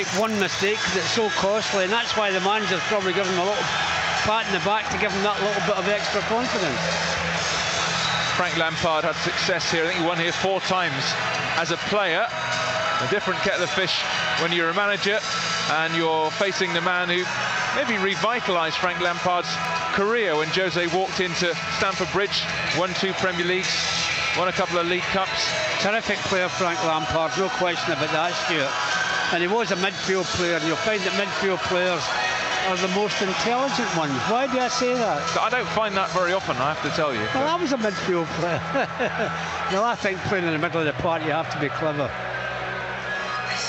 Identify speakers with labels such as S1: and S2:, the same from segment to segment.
S1: make one mistake because it's so costly, and that's why the manager's probably given him a little pat in the back to give him that little bit of extra confidence.
S2: Frank Lampard had success here. I think he won here 4 times as a player. A different kettle of fish when you're a manager and you're facing the man who maybe revitalised Frank Lampard's career when Jose walked into Stamford Bridge, won 2 Premier Leagues, won a couple of League Cups.
S1: Terrific player, Frank Lampard, no question about that, Stuart. And he was a midfield player, and you'll find that midfield players are the most intelligent ones. Why do I say that?
S2: I don't find that very often, I have to tell you.
S1: Well, I was a midfield player. No, I think playing in the middle of the park, you have to be clever.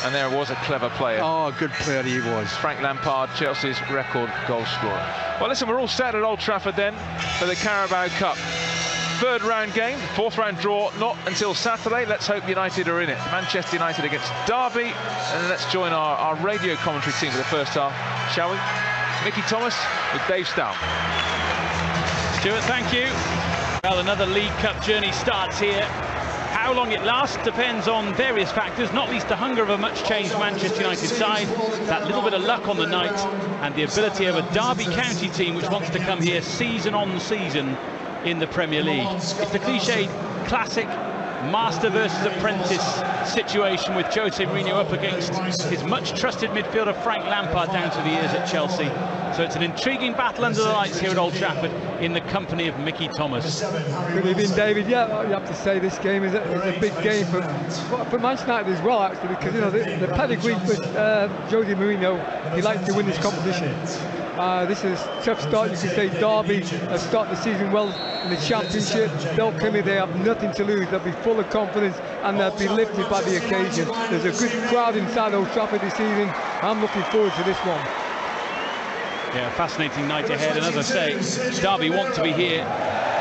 S2: And there was a clever player.
S1: Oh, a good player he was.
S2: Frank Lampard, Chelsea's record goal scorer. Well, listen, we're all set at Old Trafford then for the Carabao Cup. 3rd round game, 4th round draw, not until Saturday. Let's hope United are in it. Manchester United against Derby. And let's join our radio commentary team for the first half, shall we? Mickey Thomas with Dave Stow.
S3: Stuart, thank you. Well, another League Cup journey starts here. How long it lasts depends on various factors, not least the hunger of a much-changed Manchester United side, that little bit of luck on the night, and the ability of a Derby County team which wants to come here season on season in the Premier League. It's the cliched classic master versus apprentice situation with Jose Mourinho up against his much-trusted midfielder Frank Lampard down to the years at Chelsea. So it's an intriguing battle under the lights here at Old Trafford in the company of Mickey Thomas.
S4: Good evening, David. Yeah, you have to say this game is a big game for Manchester United as well, actually, because you know the pedigree with Jose Mourinho, he likes to win this competition. This is a tough start. You could say Derby start the season well in the Championship. They'll come here, they have nothing to lose. They'll be full of confidence and they'll be lifted by the occasion. There's a good crowd inside Old Trafford this evening. I'm looking forward to this one.
S3: Yeah, fascinating night ahead. And as I say, Derby want to be here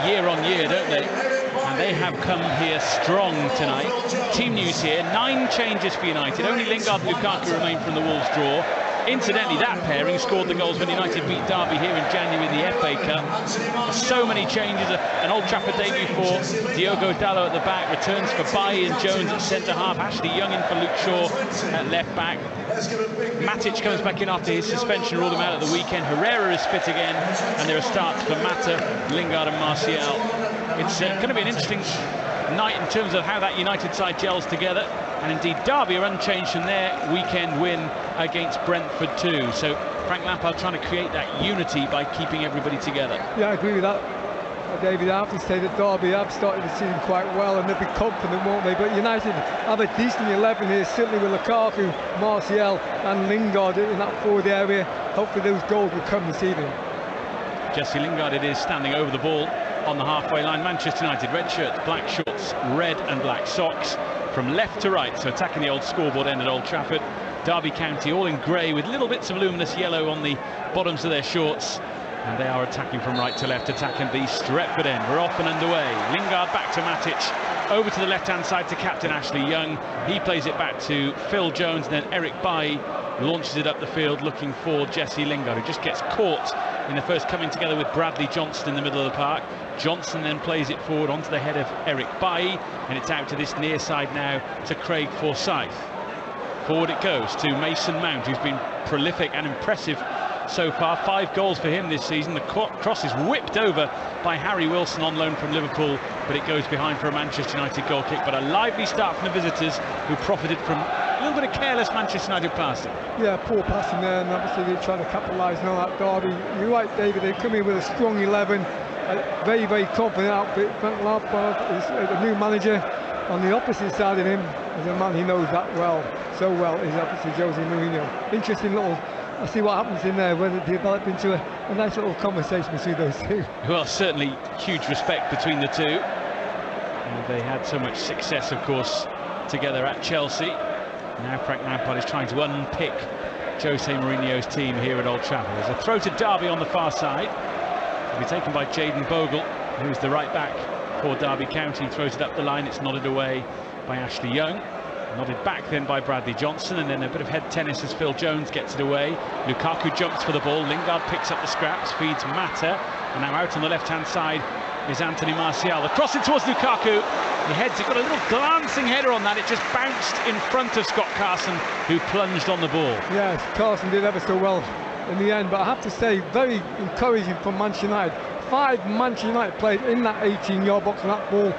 S3: year on year, don't they? And they have come here strong tonight. Team news here, 9 changes for United. Only Lingard and Lukaku remain from the Wolves draw. Incidentally, that pairing scored the goals when United beat Derby here in January in the FA Cup. So many changes. An Old Trafford debut for Diogo Dalot at the back, returns for Bailly and Jones at centre-half, Ashley Young in for Luke Shaw at left-back. Matic comes back in after his suspension ruled him out at the weekend. Herrera is fit again, and there are starts for Mata, Lingard and Martial. It's going to be an interesting night in terms of how that United side gels together. And indeed, Derby are unchanged from their weekend win against Brentford too. So Frank Lampard trying to create that unity by keeping everybody together.
S4: Yeah, I agree with that, David. I have to say that Derby have started the season quite well and they'll be confident, won't they? But United have a decent 11 here, certainly with Lukaku, Martial and Lingard in that forward area. Hopefully those goals will come this evening.
S3: Jesse Lingard it is, standing over the ball on the halfway line. Manchester United, red shirts, black shorts, red and black socks. From left to right, so attacking the old scoreboard end at Old Trafford. Derby County all in grey with little bits of luminous yellow on the bottoms of their shorts. And they are attacking from right to left, attacking the Stretford end. We're off and underway. Lingard back to Matic, over to the left-hand side to captain Ashley Young. He plays it back to Phil Jones, and then Eric Bailly launches it up the field looking for Jesse Lingard, who just gets caught in the first coming together with Bradley Johnson in the middle of the park. Johnson then plays it forward onto the head of Eric Bailly, and it's out to this near side now to Craig Forsyth. Forward it goes to Mason Mount, who's been prolific and impressive so far. 5 goals for him this season. The cross is whipped over by Harry Wilson on loan from Liverpool, but it goes behind for a Manchester United goal kick. But a lively start from the visitors, who profited from a little bit of careless Manchester United passing. Yeah, poor passing there, and obviously they're trying to capitalise on that Derby. You're right, David, they come in with a strong 11, a very, very confident outfit. Frank Lampard is the new manager. On the opposite side of him is a man he knows that well, so well, is obviously Jose Mourinho. Interesting little, I'll see what happens in there, whether it develop into a nice little conversation between those two. Well, certainly huge respect between the two. And they had so much success, of course, together at Chelsea. Now Frank Lampard is trying to unpick Jose Mourinho's team here at Old Trafford. There's a throw to Derby on the far side. It'll be taken by Jayden Bogle, who's the right back for Derby County. Throws it up the line, it's nodded away by Ashley Young. Nodded back then by Bradley Johnson, and then a bit of head tennis as Phil Jones gets it away. Lukaku jumps for the ball, Lingard picks up the scraps, feeds Mata, and now out on the left-hand side is Anthony Martial. The crossing towards Lukaku. He heads it, got a little glancing header on that. It just bounced in front of Scott Carson, who plunged on the ball. Yes,
S4: Carson did ever so well in the end, but I have to say, very encouraging from Manchester United. 5 Manchester United players in that 18-yard box, and that ball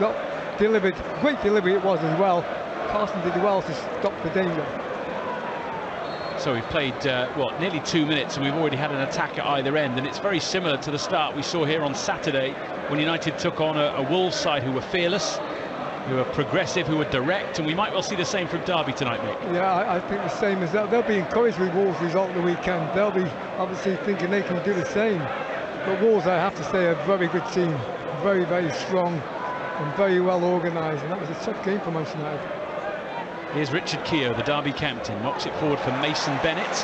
S4: got delivered. Great delivery it was as well. Carson did well to stop the danger.
S3: So we've played, nearly 2 minutes, and we've already had an attack at either end, and it's very similar to the start we saw here on Saturday, when United took on a Wolves side who were fearless, who were progressive, who were direct, and we might well see the same from Derby tonight, Mick.
S4: Yeah, I think the same as that. They'll be encouraged with Wolves' result at the weekend. They'll be obviously thinking they can do the same. But Wolves, I have to say, are a very good team, very, very strong and very well organised, and that was a tough game for Manchester United.
S3: Here's Richard Keogh, the Derby captain, knocks it forward for Mason Bennett,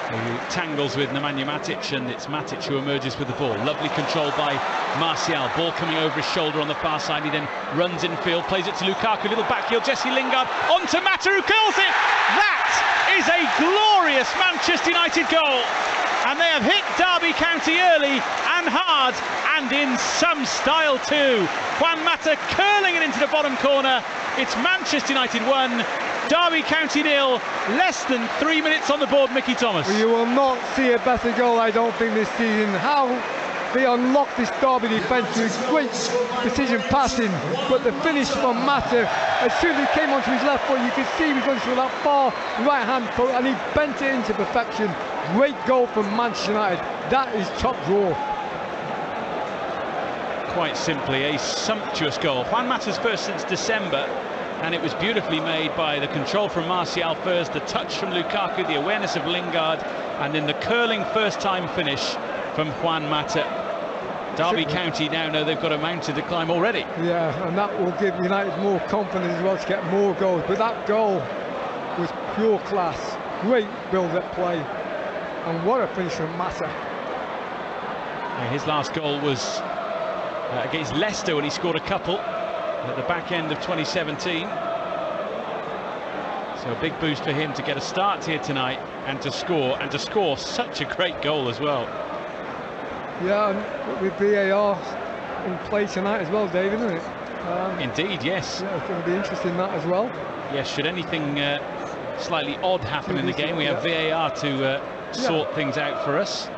S3: who tangles with Nemanja Matic, and it's Matic who emerges with the ball. Lovely control by Martial, ball coming over his shoulder on the far side. He then runs infield, plays it to Lukaku, little backheel, Jesse Lingard onto Mata, who curls it. That is a glorious Manchester United goal, and they have hit Derby County early and hard, and in some style too. Juan Mata curling it into the bottom corner. It's Manchester United 1, Derby County 0, less than 3 minutes on the board, Mickey Thomas.
S4: Well, you will not see a better goal, I don't think, this season. How they unlocked this Derby defence with great precision passing, but the finish from Mata, as soon as he came onto his left foot, you could see he was going through that far right-hand foot, and he bent it into perfection. Great goal from Manchester United. That is top draw.
S3: Quite simply, a sumptuous goal. Juan Mata's first since December, and it was beautifully made by the control from Martial first, the touch from Lukaku, the awareness of Lingard, and then the curling first-time finish from Juan Mata. Derby County now know they've got a mountain to climb already.
S4: Yeah, and that will give United more confidence as well to get more goals. But that goal was pure class. Great build-up play, and what a finish from Mata.
S3: Yeah, his last goal was against Leicester when he scored a couple at the back end of 2017. So a big boost for him to get a start here tonight and to score such a great goal as well.
S4: Yeah, and with VAR in play tonight as well, Dave, isn't it?
S3: Indeed, yes.
S4: Yeah, it's going to be interesting, that as well.
S3: Yes, should anything slightly odd happen in the game, we have VAR to sort things out for us.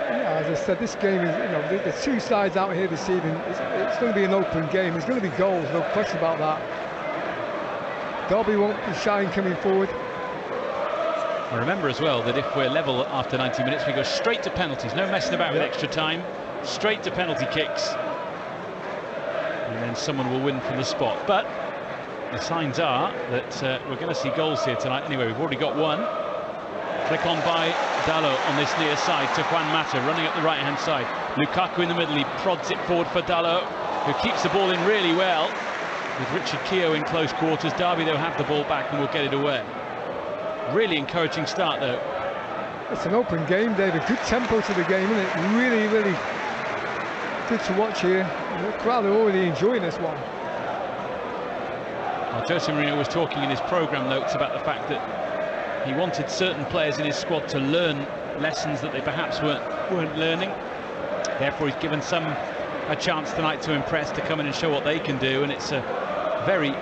S4: Yeah, as I said, this game is, the two sides out here this evening, it's going to be an open game. There's going to be goals, no question about that. Derby won't be shying coming forward.
S3: And remember as well that if we're level after 90 minutes, we go straight to penalties. No messing about with extra time. Straight to penalty kicks. And then someone will win from the spot. But the signs are that we're going to see goals here tonight. Anyway, we've already got one. Flick on by Dalot on this near side to Juan Mata, running up the right-hand side. Lukaku in the middle, he prods it forward for Dalot, who keeps the ball in really well. With Richard Keogh in close quarters, Derby, they'll have the ball back and will get it away. Really encouraging start, though.
S4: It's an open game, David. Good tempo to the game, isn't it? Really, really good to watch here. The crowd are already enjoying this one.
S3: Well, Jose Mourinho was talking in his programme notes about the fact that he wanted certain players in his squad to learn lessons that they perhaps weren't learning. Therefore, he's given some a chance tonight to impress, to come in and show what they can do, and it's a very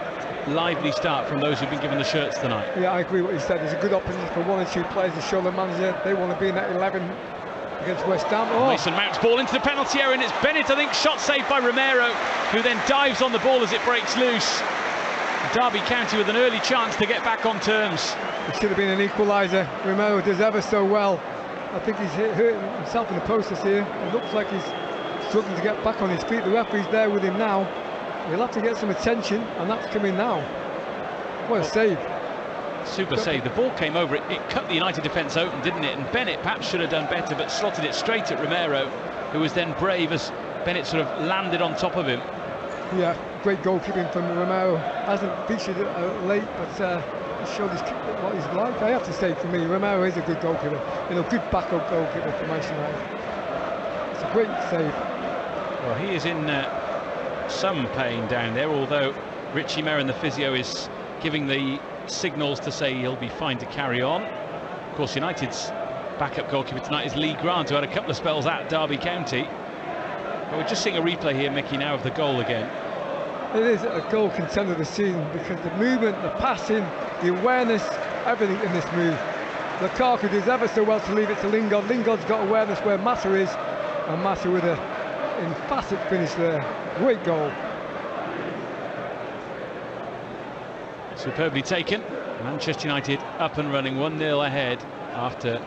S3: lively start from those who've been given the shirts tonight.
S4: Yeah, I agree what he said. There's a good opportunity for one or two players to show the manager they want to be in that 11 against West Ham. Oh.
S3: Mason Mount's ball into the penalty area, and it's Bennett, I think, shot saved by Romero, who then dives on the ball as it breaks loose. Derby County with an early chance to get back on terms.
S4: It should have been an equaliser. Romero does ever so well. I think he's hurt himself in the process here. It looks like he's struggling to get back on his feet. The referee's there with him now. He'll have to get some attention, and that's coming now. What a save.
S3: Super save. The ball came over. It cut the United defence open, didn't it? And Bennett perhaps should have done better, but slotted it straight at Romero, who was then brave as Bennett sort of landed on top of him.
S4: Yeah, great goalkeeping from Romero. Hasn't featured late, but he showed what he's like. I have to say, for me, Romero is a good goalkeeper. Good backup goalkeeper for Manchester United. It's a great save.
S3: Well, he is in some pain down there, although Richie Merrin, the physio, is giving the signals to say he'll be fine to carry on. Of course, United's backup goalkeeper tonight is Lee Grant, who had a couple of spells at Derby County. But we're just seeing a replay here, Mickey, now of the goal again.
S4: It is a goal contender of the season because the movement, the passing, the awareness, everything in this move. Lukaku does ever so well to leave it to Lingard. Lingard's got awareness where Mata is, and Mata with an emphatic finish there. Great goal.
S3: Superbly taken. Manchester United up and running, 1-0 ahead after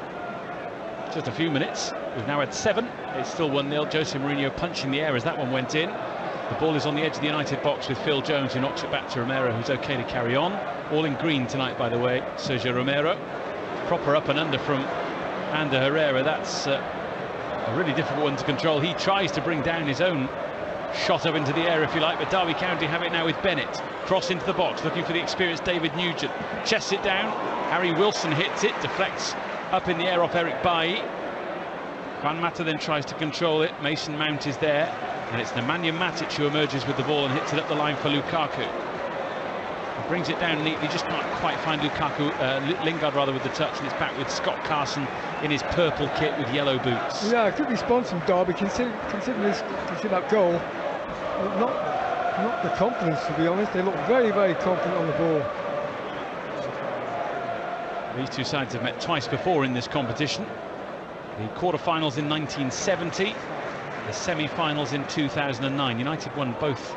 S3: just a few minutes. We've now had 7. It's still 1-0. Jose Mourinho punching the air as that one went in. The ball is on the edge of the United box with Phil Jones, who knocks it back to Romero, who's okay to carry on. All in green tonight, by the way, Sergio Romero. Proper up and under from Ander Herrera. That's a really difficult one to control. He tries to bring down his own shot up into the air, if you like, but Derby County have it now with Bennett. Cross into the box, looking for the experienced David Nugent. Chests it down. Harry Wilson hits it, deflects up in the air off Eric Bailly. Juan Mata then tries to control it. Mason Mount is there, and it's Nemanja Matic who emerges with the ball and hits it up the line for Lukaku. He brings it down neatly, just can't quite find Lingard rather with the touch, and it's back with Scott Carson in his purple kit with yellow boots.
S4: Yeah, a good response from Derby, considering that goal. Not the confidence, to be honest. They look very, very confident on the ball.
S3: These two sides have met twice before in this competition. The quarter-finals in 1970, the semi-finals in 2009. United won both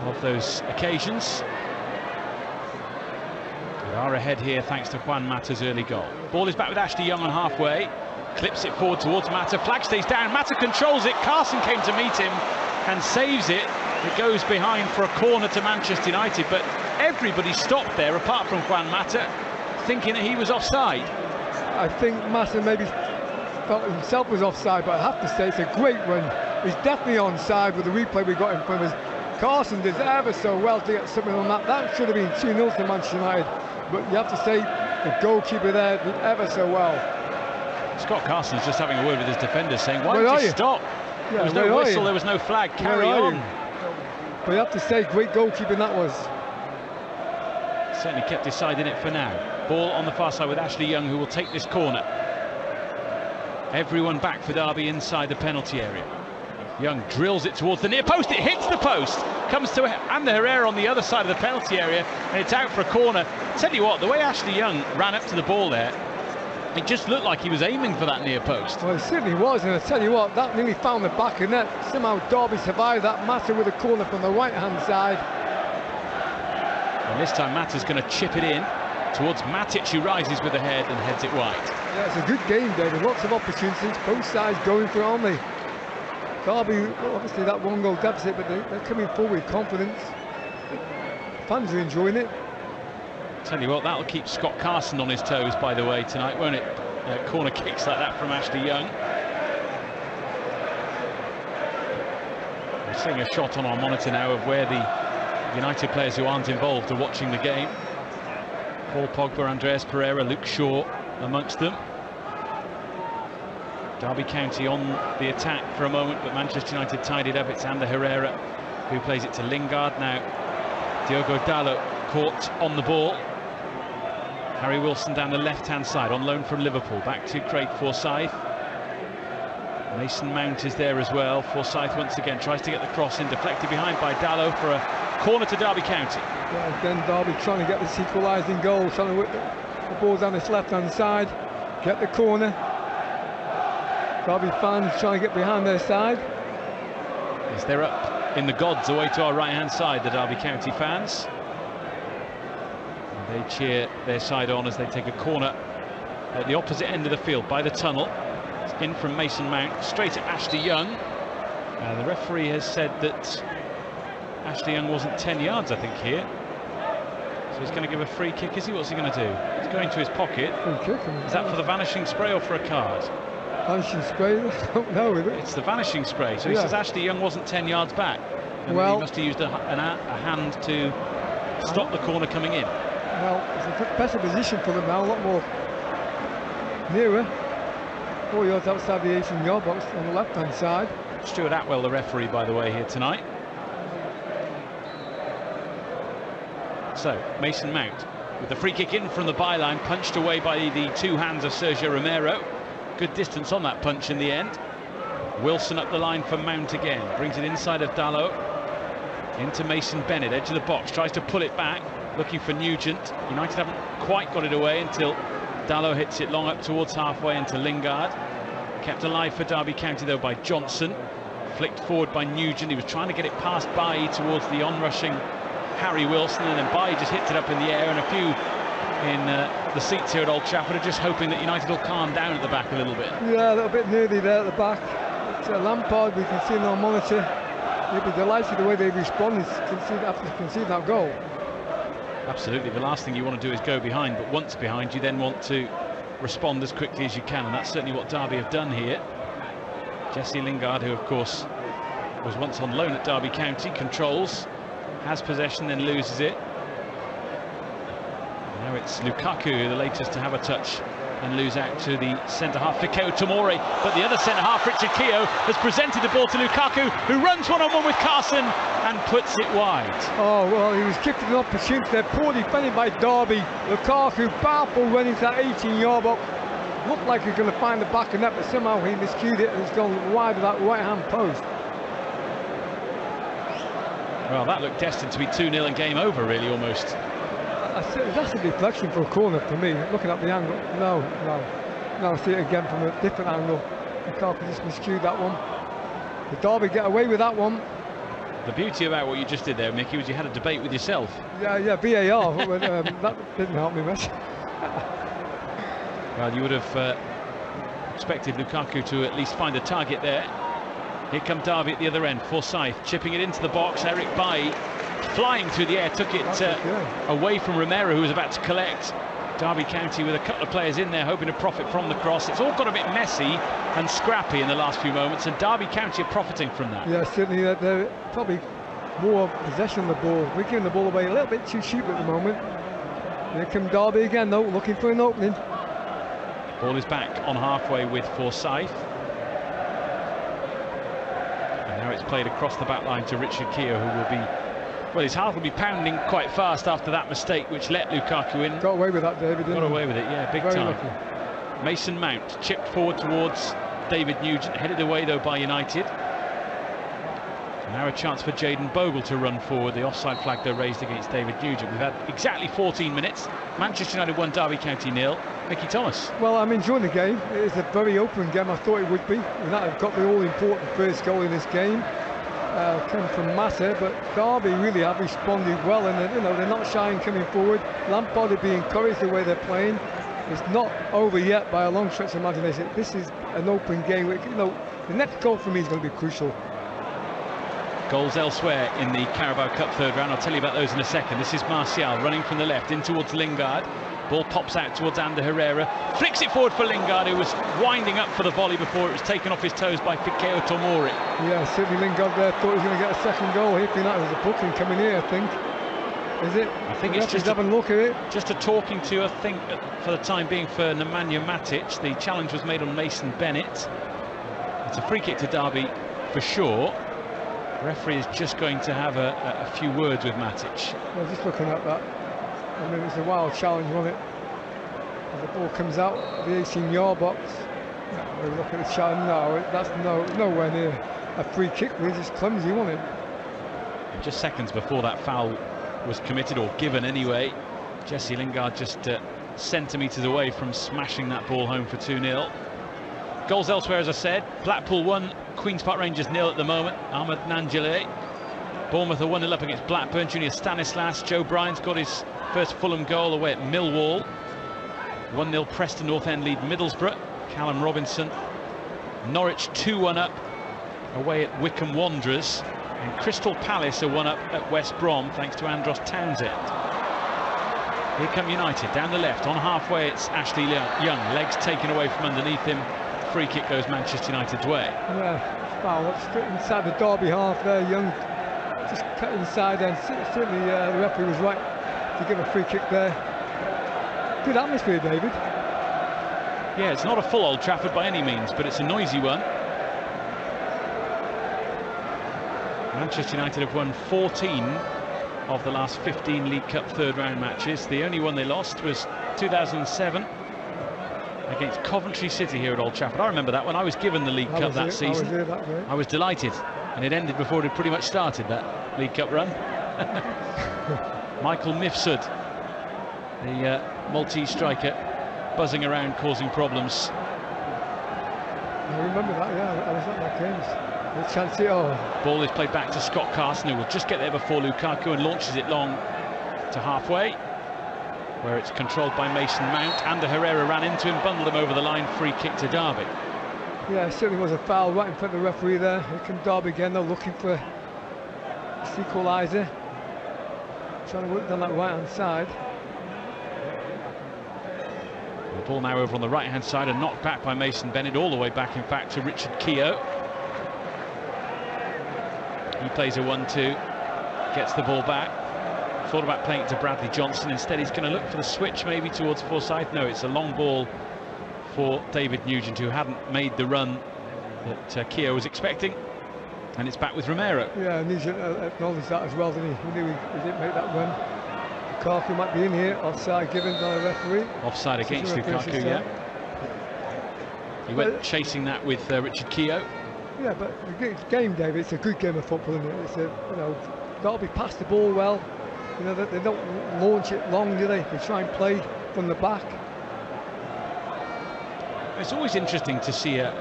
S3: of those occasions. We are ahead here thanks to Juan Mata's early goal. Ball is back with Ashley Young on halfway. Clips it forward towards Mata. Flag stays down. Mata controls it. Carson came to meet him and saves it. It goes behind for a corner to Manchester United, but everybody stopped there apart from Juan Mata, thinking that he was offside.
S4: I think Mata maybe felt himself was offside, but I have to say it's a great run. He's definitely onside with the replay we got in front of us. Carson does ever so well to get something on that. That should have been 2-0 to Manchester United, but you have to say the goalkeeper there did ever so well. Scott
S3: Carson's just having a word with his defenders, saying, why did you stop? Yeah, there was no whistle, there was no flag, carry on.
S4: But you have to say, great goalkeeping that was.
S3: Certainly kept his side in it for now. Ball on the far side with Ashley Young, who will take this corner. Everyone back for Derby inside the penalty area. Young drills it towards the near post, it hits the post, comes to Ander Herrera on the other side of the penalty area, and it's out for a corner. Tell you what, the way Ashley Young ran up to the ball there, it just looked like he was aiming for that near post.
S4: Well, it certainly was, and I tell you what, that nearly found the back of net. Somehow Derby survived that. Mata with a corner from the right-hand side.
S3: And this time Mata's going to chip it in towards Matic, who rises with the head and heads it wide.
S4: Yeah, it's a good game, David. Lots of opportunities, both sides going for it, aren't they? Derby, obviously that 1-goal deficit, but they're coming forward with confidence. Fans are enjoying it.
S3: Tell you what, that'll keep Scott Carson on his toes, by the way, tonight, won't it? Corner kicks like that from Ashley Young. We're seeing a shot on our monitor now of where the United players who aren't involved are watching the game. Paul Pogba, Andreas Pereira, Luke Shaw amongst them. Derby County on the attack for a moment, but Manchester United tied it up. It's Ander Herrera who plays it to Lingard. Now Diogo Dalot caught on the ball. Harry Wilson down the left-hand side on loan from Liverpool. Back to Craig Forsyth. Mason Mount is there as well. Forsyth once again tries to get the cross in, deflected behind by Dalot for a corner to Derby County.
S4: Yeah, again, Derby trying to get this equalising goal, trying to whip the ball down this left-hand side, get the corner. Derby fans trying to get behind their side.
S3: Yes, they're up in the gods away to our right-hand side, the Derby County fans. And they cheer their side on as they take a corner at the opposite end of the field by the tunnel. It's in from Mason Mount, straight at Ashley Young. The referee has said that Ashley Young wasn't 10 yards, I think, here. So he's going to give a free kick, is he? What's he going to do? He's going to his pocket. Is that for the vanishing spray or for a card?
S4: Vanishing spray? I don't know, is it?
S3: It's the vanishing spray. So he says Ashley Young wasn't 10 yards back. And well, he must have used a hand to stop the corner coming in.
S4: Well, it's a better position for them now, a lot more nearer. 4 yards outside the 18-yard box on the left-hand side.
S3: Stuart Atwell, the referee, by the way, here tonight. So, Mason Mount with the free kick in from the byline, punched away by the two hands of Sergio Romero. Good distance on that punch in the end. Wilson up the line for Mount again, brings it inside of Dalot, into Mason Bennett, edge of the box, tries to pull it back, looking for Nugent. United haven't quite got it away until Dalot hits it long up towards halfway into Lingard. Kept alive for Derby County though by Johnson, flicked forward by Nugent. He was trying to get it past Bailly towards the onrushing Harry Wilson, and then Bailly just hits it up in the air, and a few in the seats here at Old Trafford are just hoping that United will calm down at the back a little bit.
S4: Yeah, a little bit nervy there at the back. Lampard, we can see on our monitor, he'll be delighted the way they responded after conceding that goal.
S3: Absolutely, the last thing you want to do is go behind, but once behind you then want to respond as quickly as you can, and that's certainly what Derby have done here. Jesse Lingard, who of course was once on loan at Derby County, controls, has possession, then loses it. Now it's Lukaku, the latest to have a touch and lose out to the centre-half, Fikayo Tomori, but the other centre-half, Richard Keogh, has presented the ball to Lukaku, who runs one-on-one with Carson and puts it wide.
S4: Oh, well, he was given an opportunity there, poor defending by Derby. Lukaku, powerful running to that 18-yard box. Looked like he was going to find the back of net, but somehow he miscued it and has gone wide of that right-hand post.
S3: Well, that looked destined to be 2-0 and game over, really, almost.
S4: That's a deflection for a corner for me, looking at the angle. No, I see it again from a different angle. Lukaku just miscued that one. The Derby get away with that one.
S3: The beauty about what you just did there, Mickey, was you had a debate with yourself.
S4: Yeah, VAR, that didn't help me much.
S3: Well, you would have expected Lukaku to at least find a target there. Here come Derby at the other end, Forsyth chipping it into the box, Eric Bailly flying through the air, took it away from Romero, who was about to collect. Derby County with a couple of players in there hoping to profit from the cross. It's all got a bit messy and scrappy in the last few moments, and Derby County are profiting from that. Yeah,
S4: certainly they're probably more possession of the ball. We're giving the ball away a little bit too cheap at the moment. Here come Derby again though, looking for an opening.
S3: Ball is back on halfway with Forsyth. And now it's played across the back line to Richard Keogh, who will be... Well, his heart will be pounding quite fast after that mistake, which let Lukaku in.
S4: Got away with that, David, didn't he?
S3: Got away with it, yeah, big time. Lucky. Mason Mount chipped forward towards David Nugent, headed away though by United. So now a chance for Jayden Bogle to run forward. The offside flag though raised against David Nugent. We've had exactly 14 minutes. Manchester United 1, Derby County 0. Mickey Thomas.
S4: Well, I'm enjoying the game. It is a very open game. I thought it would be. United have got the all-important first goal in this game. Come from Mata, but Derby really have responded well, and they're not shy in coming forward. Lampard will be encouraged the way they're playing. It's not over yet by a long stretch of imagination. This is an open game. The next goal for me is going to be crucial.
S3: Goals elsewhere in the Carabao Cup third round. I'll tell you about those in a second. This is Martial running from the left in towards Lingard. Ball pops out towards Ander Herrera. Flicks it forward for Lingard, who was winding up for the volley before it was taken off his toes by Fikayo Tomori. Yeah,
S4: certainly Lingard there thought he was going to get a second goal. He thought that was a booking coming here, I think. Is it?
S3: I think it's just
S4: having a look at it.
S3: Just a talking to, I think, for the time being for Nemanja Matic. The challenge was made on Mason Bennett. It's a free kick to Derby for sure. The referee is just going to have a few words with Matic.
S4: Well, just looking at that. I mean, it's a wild challenge, wasn't it? As the ball comes out of the 18-yard box. No, look at the challenge. No, that's nowhere near a free kick. We're just clumsy, wasn't it?
S3: Just seconds before that foul was committed, or given anyway, Jesse Lingard just centimetres away from smashing that ball home for 2-0. Goals elsewhere, as I said. Blackpool 1, Queen's Park Rangers 0 at the moment. Ahmed Nanjale. Bournemouth are 1-0 up against Blackburn. Junior Stanislas. Joe Bryan's got his first Fulham goal away at Millwall. 1-0 Preston North End lead Middlesbrough. Callum Robinson. Norwich 2-1 up away at Wycombe Wanderers. And Crystal Palace are 1 up at West Brom thanks to Andros Townsend. Here come United down the left. On halfway it's Ashley Young. Legs taken away from underneath him. Free kick goes Manchester United's way.
S4: Yeah, foul. That's inside the Derby half there. Young just cut inside, and certainly the referee was right to give a free kick there. Good atmosphere, David.
S3: Yeah, it's not a full Old Trafford by any means, but it's a noisy one. Manchester United have won 14 of the last 15 League Cup third round matches. The only one they lost was 2007 against Coventry City here at Old Trafford. I remember that when I was given the League Cup that season. I was delighted, and it ended before it had pretty much started, that League Cup run. Michael Mifsud, the Maltese striker, buzzing around causing problems.
S4: I remember that, yeah, I was at that game. The chance it all.
S3: Ball is played back to Scott Carson, who will just get there before Lukaku and launches it long to halfway, where it's controlled by Mason Mount. Ander Herrera ran into him, bundled him over the line, free kick to Derby.
S4: Yeah, it certainly was a foul right in front of the referee there. Here comes Derby again, they're looking for this equaliser. Trying to work down that right-hand side.
S3: The ball now over on the right-hand side and knocked back by Mason Bennett, all the way back, in fact, to Richard Keogh. He plays a 1-2, gets the ball back. Thought about playing it to Bradley Johnson. Instead, he's going to look for the switch maybe towards Forsyth. No, it's a long ball for David Nugent, who hadn't made the run that Keogh was expecting. And it's back with Romero.
S4: Yeah, Nugent acknowledged that as well, didn't he? He knew he didn't make that run. Lukaku might be in here. Offside given by the referee.
S3: Offside against Lukaku, yeah. He went chasing that with Richard Keogh.
S4: Yeah, but the game, David, it's a good game of football, isn't it? It's a, you know, Derby pass the ball well. You know, they don't launch it long, do they? They try and play from the back.
S3: It's always interesting to see a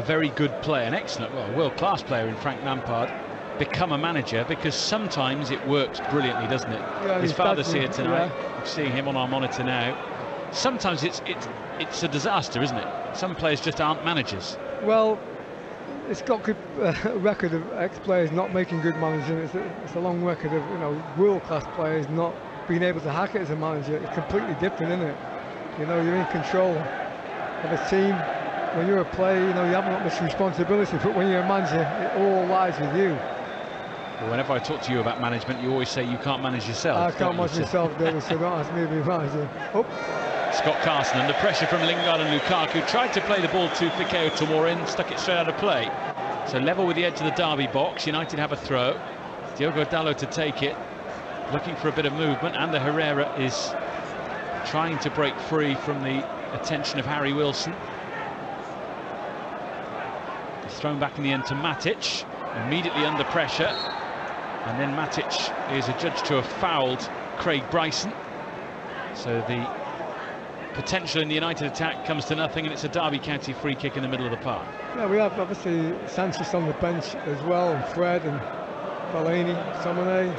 S3: very good player, an excellent, well, world-class player in Frank Lampard, become a manager, because sometimes it works brilliantly, doesn't it?
S4: Yeah,
S3: his father's here tonight.
S4: Yeah.
S3: I'm seeing him on our monitor now. Sometimes it's a disaster, isn't it? Some players just aren't managers.
S4: Well, it's got good record of ex-players not making good managers. It's a long record of, you know, world-class players not being able to hack it as a manager. It's completely different, isn't it? You know, you're in control of a team. When you're a player, you know, you haven't got much responsibility, but when you're a manager, it all lies with you.
S3: Well, whenever I talk to you about management, you always say you can't manage yourself.
S4: I can't manage myself, David, so don't ask me to be manager. Oh.
S3: Scott Carson under pressure from Lingard and Lukaku, tried to play the ball to Fikayo Tomori, stuck it straight out of play. So level with the edge of the Derby box. United have a throw. Diogo Dalot to take it, looking for a bit of movement, and the Herrera is trying to break free from the attention of Harry Wilson. It's thrown back in the end to Matic, immediately under pressure, and then Matic is adjudged to have fouled Craig Bryson. So the potential in the United attack comes to nothing, and it's a Derby County free kick in the middle of the park.
S4: Yeah, we have obviously Sanchez on the bench as well, and Fred and Fellaini, Samane.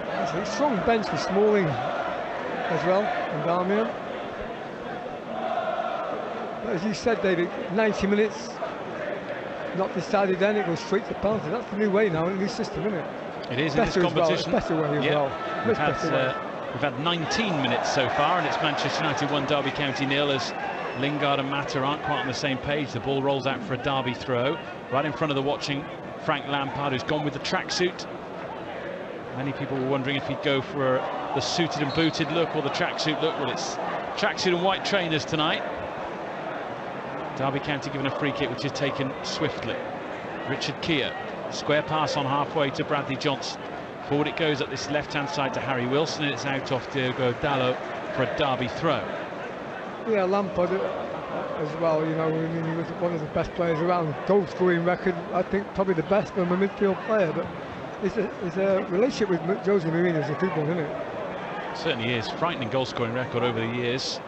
S4: That's a strong bench with Smalling as well, and Darmian. But as you said, David, 90 minutes, not decided then, it goes straight to penalty. That's the new way now, a new system, isn't it?
S3: It is in this competition.
S4: Better way as well.
S3: We've had 19 minutes so far, and it's Manchester United 1, Derby County 0, as Lingard and Mata aren't quite on the same page. The ball rolls out for a Derby throw, right in front of the watching Frank Lampard, who's gone with the tracksuit. Many people were wondering if he'd go for the suited and booted look or the tracksuit look. Well, it's tracksuit and white trainers tonight. Derby County given a free kick, which is taken swiftly. Richard Keogh, square pass on halfway to Bradley Johnson. Forward it goes up this left-hand side to Harry Wilson, and it's out off Diogo Dalot for a Derby throw.
S4: Yeah, Lampard as well, you know, I mean, he was one of the best players around. Goal scoring record, I think probably the best from a midfield player, but his relationship with Jose Mourinho is a good one, isn't it?
S3: It certainly is. Frightening goal scoring record over the years.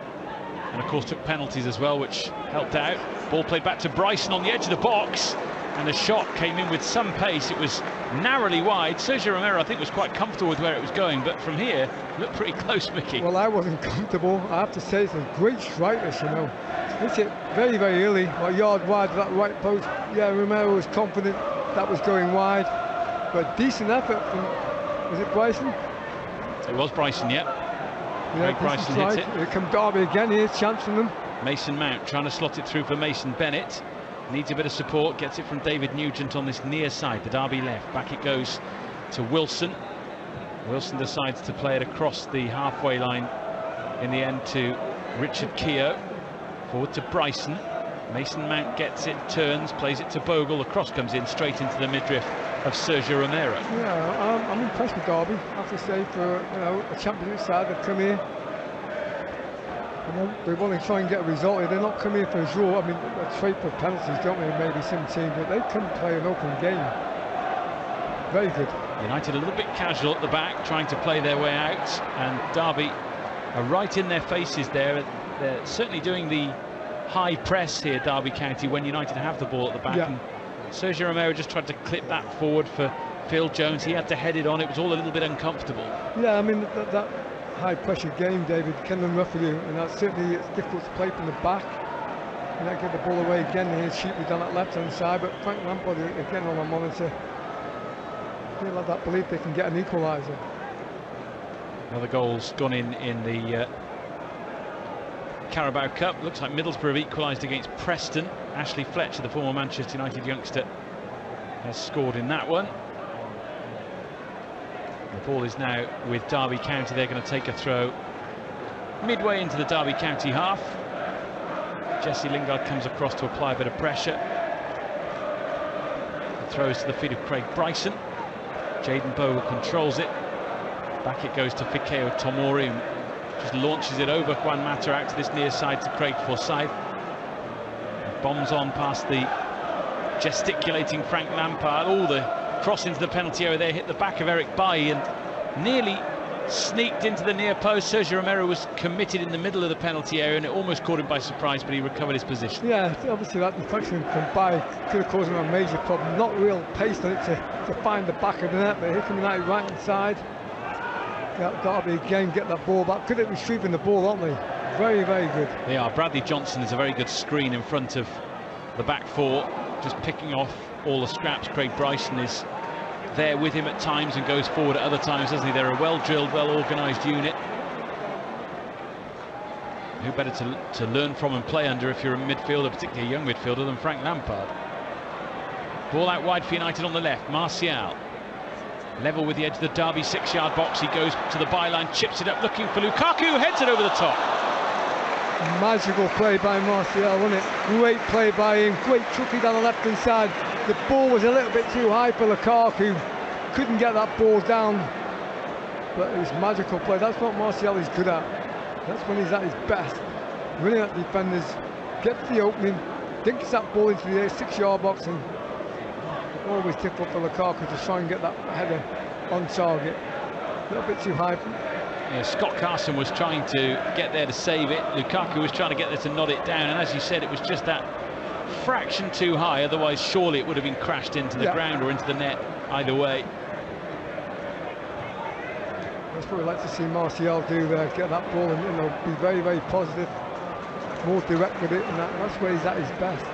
S3: And of course took penalties as well, which helped out. Ball played back to Bryson on the edge of the box, and the shot came in with some pace. It was narrowly wide. Sergio Romero, I think, was quite comfortable with where it was going, but from here, looked pretty close, Mickey.
S4: Well, I wasn't comfortable. I have to say, it's a great strike, this, you know. Hit it very, very early, a yard wide of that right post. Yeah, Romero was confident that was going wide, but decent effort from, was it Bryson?
S3: It was Bryson, yeah.
S4: Yeah,
S3: Bryson hits it.
S4: Here come Derby again, here's a chance from them.
S3: Mason Mount trying to slot it through for Mason Bennett. Needs a bit of support, gets it from David Nugent on this near side, the Derby left. Back it goes to Wilson. Wilson decides to play it across the halfway line in the end to Richard Keogh. Forward to Bryson. Mason Mount gets it, turns, plays it to Bogle. The cross comes in straight into the midriff of Sergio Romero.
S4: Yeah, I'm impressed with Derby, I have to say, for, you know, a championship side that come here. They want to try and get a result here. They're not coming in for a draw. I mean, they trade for penalties, don't they? Maybe some teams, but they can play an open game. Very good.
S3: United a little bit casual at the back, trying to play their way out, and Derby are right in their faces there. They're certainly doing the high press here, Derby County, when United have the ball at the back.
S4: Yeah.
S3: And Sergio Romero just tried to clip that forward for Phil Jones. He had to head it on. It was all a little bit uncomfortable.
S4: Yeah, I mean, that high pressure game, David, can unruffle you, and that's certainly, it's difficult to play from the back. And that get the ball away again here, cheaply down that left hand side, but Frank Lampard again on the monitor. I feel like that belief they can get an equaliser.
S3: Another goal's gone in the Carabao Cup. Looks like Middlesbrough have equalised against Preston. Ashley Fletcher, the former Manchester United youngster, has scored in that one. The ball is now with Derby County. They're going to take a throw midway into the Derby County half. Jesse Lingard comes across to apply a bit of pressure. It throws to the feet of Craig Bryson. Jayden Bogle controls it. Back it goes to Fikayo Tomori, who just launches it over Juan Mata out to this near side to Craig Forsyth. Bombs on past the gesticulating Frank Lampard. All the cross into the penalty area there, hit the back of Eric Bailly and nearly sneaked into the near post. Sergio Romero was committed in the middle of the penalty area and it almost caught him by surprise, but he recovered his position.
S4: Yeah, obviously that deflection from Bailly could have caused him a major problem. Not real pace on it to find the back of the net, but here coming out right hand side. Derby again get that ball back. Could have been retrieving the ball, aren't they? Very, very good.
S3: They are. Bradley Johnson is a very good screen in front of the back four, just picking off all the scraps. Craig Bryson is there with him at times and goes forward at other times, doesn't he? They're a well-drilled, well-organised unit. Who better to learn from and play under if you're a midfielder, particularly a young midfielder, than Frank Lampard. Ball out wide for United on the left. Martial level with the edge of the Derby 6-yard box. He goes to the byline, chips it up, looking for Lukaku, heads it over the top.
S4: Magical play by Martial, wasn't it? Great play by him, great chucking down the left-hand side. The ball was a little bit too high for Lukaku, couldn't get that ball down, but it was magical play. That's what Martial is good at. That's when he's at his best. Running at defenders, gets the opening, dinks that ball into the 6-yard box, and always difficult for Lukaku to try and get that header on target. A little bit too high.
S3: Yeah, Scott Carson was trying to get there to save it. Lukaku was trying to get there to nod it down, and as you said, it was just that fraction too high. Otherwise, surely it would have been crashed into the ground or into the net. Either way.
S4: That's what we like to see Martial do there. Get that ball and be very, very positive, more direct with it, and that's where he's at his best.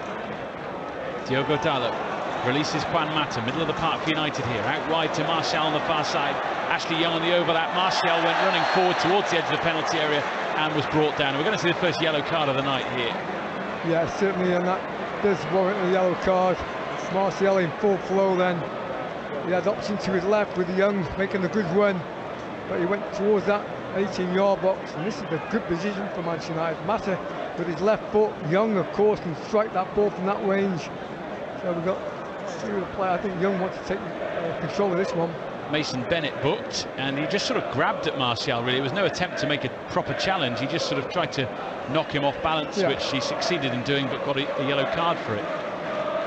S3: Diogo Dalot releases Juan Mata, middle of the park for United here. Out wide to Martial on the far side. Ashley Young on the overlap. Martial went running forward towards the edge of the penalty area and was brought down. And we're going to see the first yellow card of the night here. Yeah,
S4: certainly, and that does warrant a yellow card. Martial in full flow then. He had option to his left with Young making a good run, but he went towards that 18-yard box, and this is a good position for Manchester United. Mata with his left foot. Young, of course, can strike that ball from that range. So we've got through the play. I think Young wants to take control of this one.
S3: Mason Bennett booked, and he just sort of grabbed at Martial, really. It was no attempt to make a proper challenge. He just sort of tried to knock him off balance, which he succeeded in doing, but got a yellow card for it.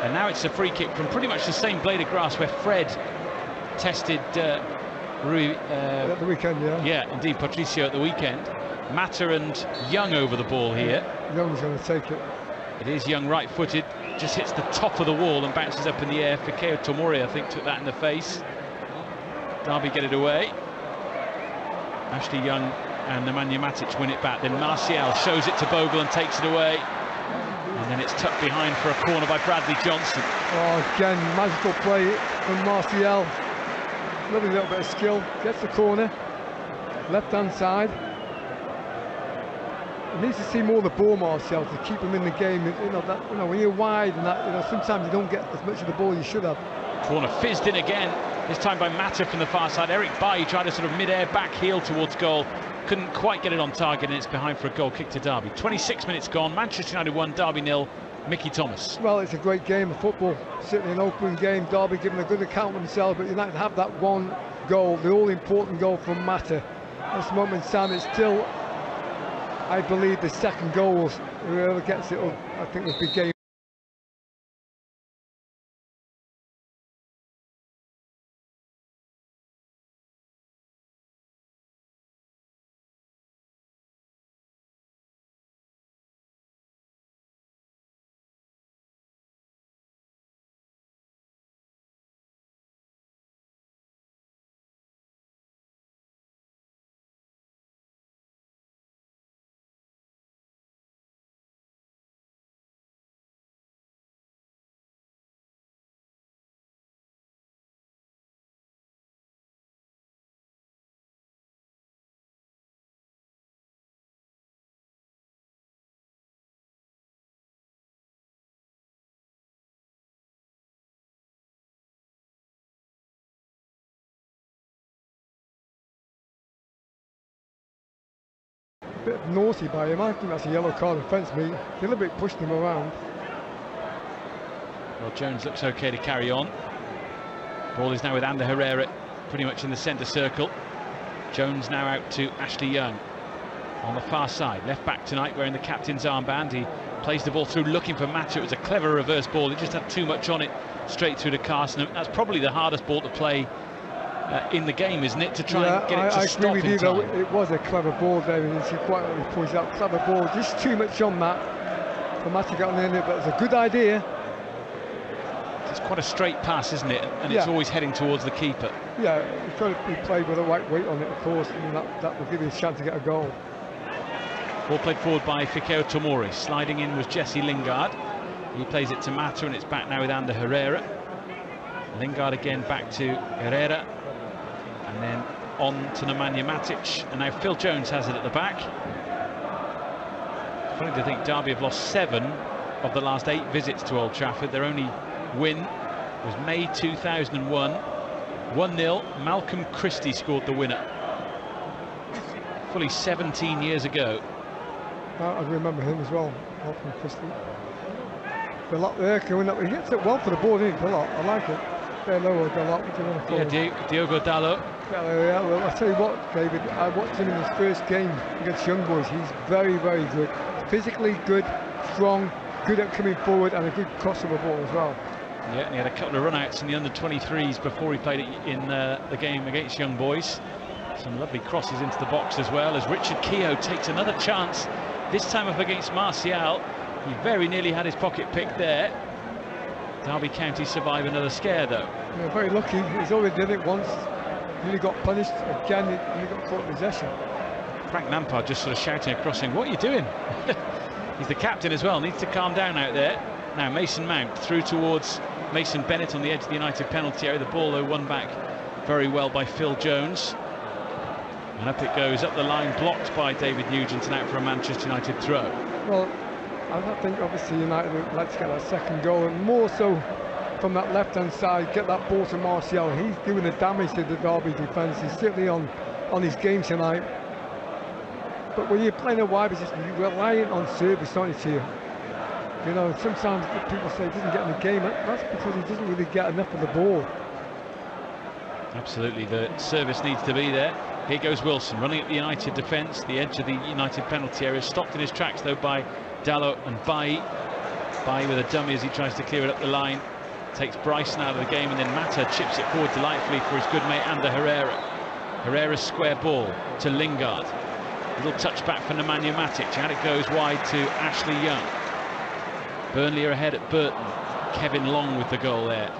S3: And now it's a free kick from pretty much the same blade of grass where Fred tested Rui
S4: at the weekend,
S3: yeah, indeed, Patricio at the weekend. Mata and Young over the ball here.
S4: Young's going to take it.
S3: It is Young, right-footed, just hits the top of the wall and bounces up in the air. Fikayo Tomori, I think, took that in the face. Derby get it away. Ashley Young and Nemanja Matic win it back. Then Martial shows it to Bogle and takes it away. And then it's tucked behind for a corner by Bradley Johnson.
S4: Oh, again, magical play from Martial. Lovely little bit of skill. Gets the corner. Left-hand side. He needs to see more of the ball, Martial, to keep him in the game. When you're wide and that, sometimes you don't get as much of the ball you should have.
S3: Corner fizzed in again. This time by Mata from the far side. Eric Bailly tried a sort of mid-air back heel towards goal. Couldn't quite get it on target, and it's behind for a goal kick to Derby. 26 minutes gone. Manchester United 1, Derby 0. Mickey Thomas.
S4: Well, it's a great game of football. Certainly an open game. Derby giving a good account of themselves, but United have that one goal, the all-important goal from Mata. At this moment in time, it's still I believe the second goal, whoever gets it, I think will be game. Bit naughty by him. I think that's a yellow card offence, me. A little bit pushed him around.
S3: Well, Jones looks okay to carry on. Ball is now with Ander Herrera, pretty much in the centre circle. Jones now out to Ashley Young on the far side. Left back tonight, wearing the captain's armband. He plays the ball through, looking for Mata. It was a clever reverse ball. It just had too much on it, straight through to Carson. That's probably the hardest ball to play in the game, isn't it, to try and get it to stop in time? I agree with you, though.
S4: It was a clever ball, David, and she quite rightly points out, clever ball, just too much on Matt for Matt to get on the end of it, but it's a good idea.
S3: It's quite a straight pass, isn't it, and it's always heading towards the keeper.
S4: Yeah, it's got to be played with the right weight on it, of course, and that will give you a chance to get a goal.
S3: Ball played forward by Fikeo Tomori. Sliding in was Jesse Lingard. He plays it to Mata, and it's back now with Ander Herrera. Lingard again back to Herrera. And then on to Nemanja Matic, and now Phil Jones has it at the back. Funny to think Derby have lost 7 of the last 8 visits to Old Trafford. Their only win was May 2001, 1-0. Malcolm Christie scored the winner, fully 17 years ago.
S4: I remember him as well, Malcolm Christie. The lot there coming up, he hits it well for the ball, didn't he? I like it. Dalot, what do you want to call him?
S3: Diogo Dalot.
S4: Yeah, well, I'll tell you what, David, I watched him in his first game against Young Boys. He's very, very good. Physically good, strong, good at coming forward, and a good crossover ball as well.
S3: Yeah, and he had a couple of run-outs in the under-23s before he played it in the game against Young Boys. Some lovely crosses into the box as well, as Richard Keogh takes another chance, this time up against Martial. He very nearly had his pocket picked there. Derby County survive another scare, though.
S4: Yeah, very lucky. He's already did it once. Nearly got punished again. He got caught in possession.
S3: Frank Lampard just sort of shouting across him, "What are you doing?" He's the captain as well. Needs to calm down out there. Now Mason Mount through towards Mason Bennett on the edge of the United penalty area. The ball, though, won back very well by Phil Jones. And up it goes up the line, blocked by David Nugent, and out for a Manchester United throw.
S4: Well, I think obviously United would like to get that second goal, and more so from that left-hand side, get that ball to Martial. He's doing the damage to the Derby defence. He's certainly on his game tonight. But when you're playing a wide position, you're reliant on service, aren't you? You know, sometimes people say he doesn't get in the game. That's because he doesn't really get enough of the ball.
S3: Absolutely, the service needs to be there. Here goes Wilson, running at the United defence, the edge of the United penalty area. Stopped in his tracks, though, by Dalot and Bailly. Bailly with a dummy as he tries to clear it up the line. Takes Bryson out of the game, and then Mata chips it forward delightfully for his good mate Ander Herrera. Herrera's square ball to Lingard. Little touch back for Nemanja Matic, and it goes wide to Ashley Young. Burnley are ahead at Burton. Kevin Long with the goal there.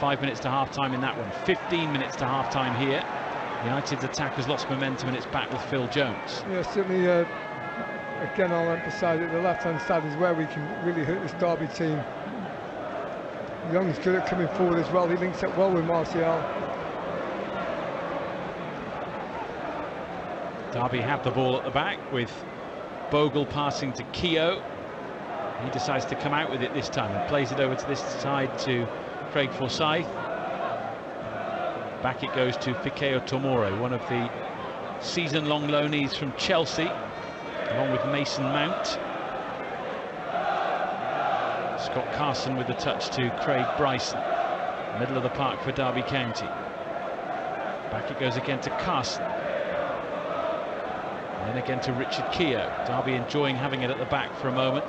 S3: 5 minutes to half-time in that one. 15 minutes to half-time here. United's attack has lost momentum, and it's back with Phil Jones.
S4: Yeah, certainly. Again, I'll emphasise that the left-hand side is where we can really hurt this Derby team. Young's good at coming forward as well. He links up well with Martial.
S3: Derby have the ball at the back with Bogle passing to Keogh. He decides to come out with it this time and plays it over to this side to Craig Forsyth. Back it goes to Fikeo Tomori, one of the season-long loanees from Chelsea, along with Mason Mount. Scott Carson with the touch to Craig Bryson. Middle of the park for Derby County. Back it goes again to Carson. Then again to Richard Keogh. Derby enjoying having it at the back for a moment.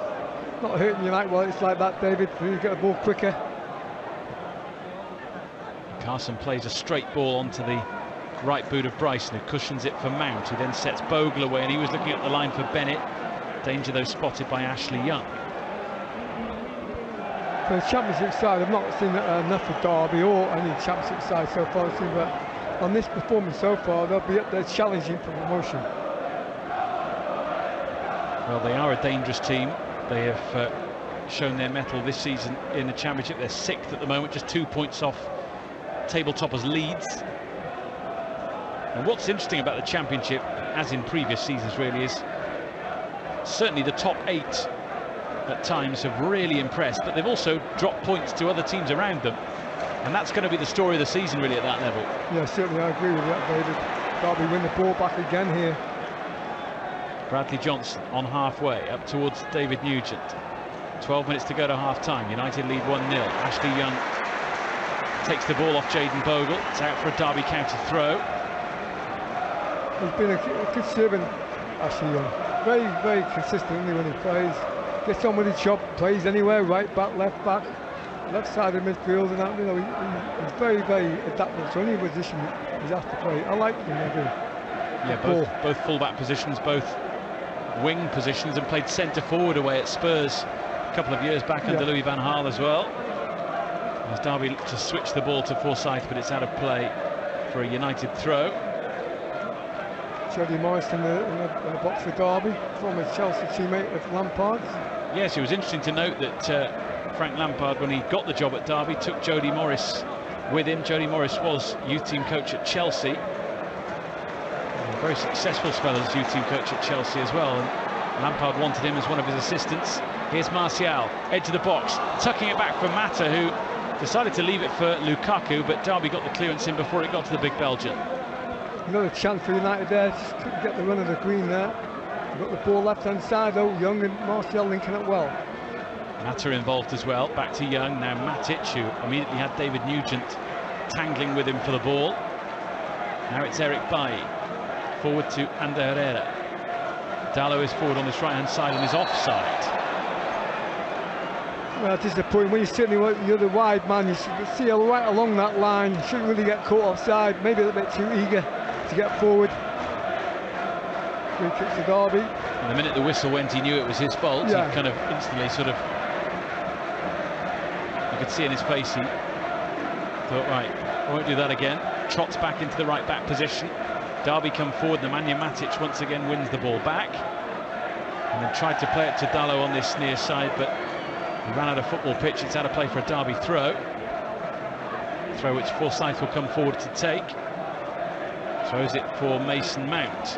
S4: Not hurting you like, well, it's like that, David. You get the ball quicker.
S3: Carson plays a straight ball onto the right boot of Bryson, who cushions it for Mount, who then sets Bogle away, and he was looking at the line for Bennett. Danger, though, spotted by Ashley Young.
S4: For the championship side, I've not seen enough of Derby or any championship side so far, but on this performance so far, they'll be up there challenging for promotion.
S3: Well, they are a dangerous team. They have shown their mettle this season in the championship. They're 6th at the moment, just 2 points off table toppers Leeds. And what's interesting about the championship, as in previous seasons really, is certainly the top 8 at times have really impressed, but they've also dropped points to other teams around them, and that's going to be the story of the season really at that level.
S4: Yeah, certainly I agree with that, David. Derby win the ball back again here.
S3: Bradley Johnson on halfway, up towards David Nugent. 12 minutes to go to half-time. United lead 1-0. Ashley Young takes the ball off Jayden Bogle. It's out for a Derby County throw.
S4: He's been a good servant, Ashley Young. Very, very consistently when he plays. Gets on with his job, plays anywhere, right back, left side of midfield, and that, you know, he's very, very adaptable to any position he's asked to play. I like him, I do.
S3: Yeah, both full-back positions, both wing positions, and played centre forward away at Spurs a couple of years back under Louis van Gaal as well. As Derby to switch the ball to Forsyth, but it's out of play for a United throw.
S4: Jody Morris in the box for Derby, former Chelsea teammate of Lampard's.
S3: Yes, it was interesting to note that Frank Lampard, when he got the job at Derby, took Jody Morris with him. Jody Morris was youth team coach at Chelsea. A very successful spell as youth team coach at Chelsea as well. And Lampard wanted him as one of his assistants. Here's Martial, edge of the box, tucking it back for Mata, who decided to leave it for Lukaku, but Derby got the clearance in before it got to the big Belgian.
S4: Another chance for United there, just couldn't get the run of the green there. Got the ball left hand side though, Young and Martial linking up well.
S3: Mata involved as well, back to Young, now Matic, who immediately had David Nugent tangling with him for the ball. Now it's Eric Bailly, forward to Ander Herrera. Dalot is forward on this right hand side and is offside.
S4: Well, disappointing when you're the wide man, you see right along that line, you shouldn't really get caught offside, maybe a little bit too eager to get forward. Free kick to Derby.
S3: And the minute the whistle went, he knew it was his fault. He kind of instantly sort of, you could see in his face, he thought, right, I won't do that again. Trots back into the right back position. Derby come forward, Nemanja Matic once again wins the ball back. And then tried to play it to Dalot on this near side, but he ran out of football pitch. It's out of play for a Derby throw. Throw which Forsyth will come forward to take. Throws it for Mason Mount.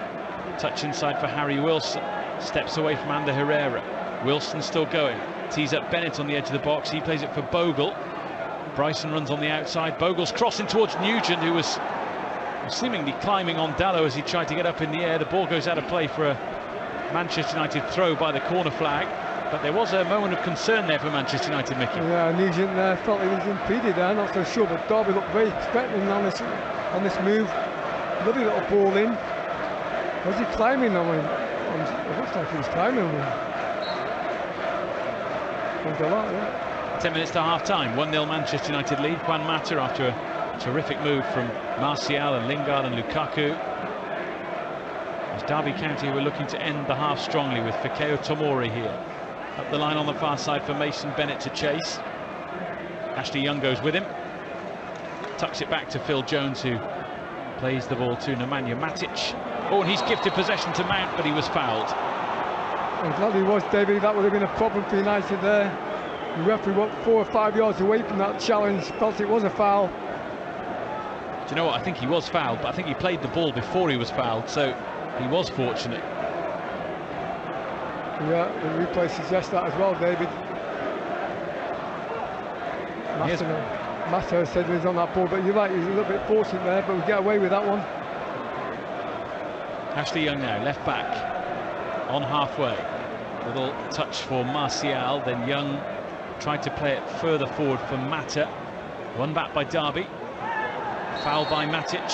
S3: Touch inside for Harry Wilson. Steps away from Ander Herrera. Wilson still going. Tees up Bennett on the edge of the box. He plays it for Bogle. Bryson runs on the outside. Bogle's crossing towards Nugent, who was seemingly climbing on Dalot as he tried to get up in the air. The ball goes out of play for a Manchester United throw by the corner flag. But there was a moment of concern there for Manchester United, Mickey. Yeah,
S4: Nugent felt he was impeded there, not so sure, but Derby looked very threatening on this move. Lovely little ball in. Was he climbing on him? It looks like he was climbing on him.
S3: 10 minutes to half-time, 1-0 Manchester United lead. Juan Mata after a terrific move from Martial and Lingard and Lukaku. As Derby County were looking to end the half strongly with Fikayo Tomori here. Up the line on the far side for Mason Bennett to chase. Ashley Young goes with him. Tucks it back to Phil Jones, who plays the ball to Nemanja Matic. Oh, and he's gifted possession to Mount, but he was fouled.
S4: I'm glad he was, David. That would have been a problem for United there. The referee was 4 or 5 yards away from that challenge, felt it was a foul.
S3: Do you know what? I think he was fouled, but I think he played the ball before he was fouled, so he was fortunate.
S4: Yeah, the replay suggests that as well, David. Mata said he was on that ball, but you're right, he was a little bit fortunate there, but we get away with that one.
S3: Ashley Young now, left back, on halfway. Little touch for Martial, then Young tried to play it further forward for Mata. Won back by Derby. Foul by Matic.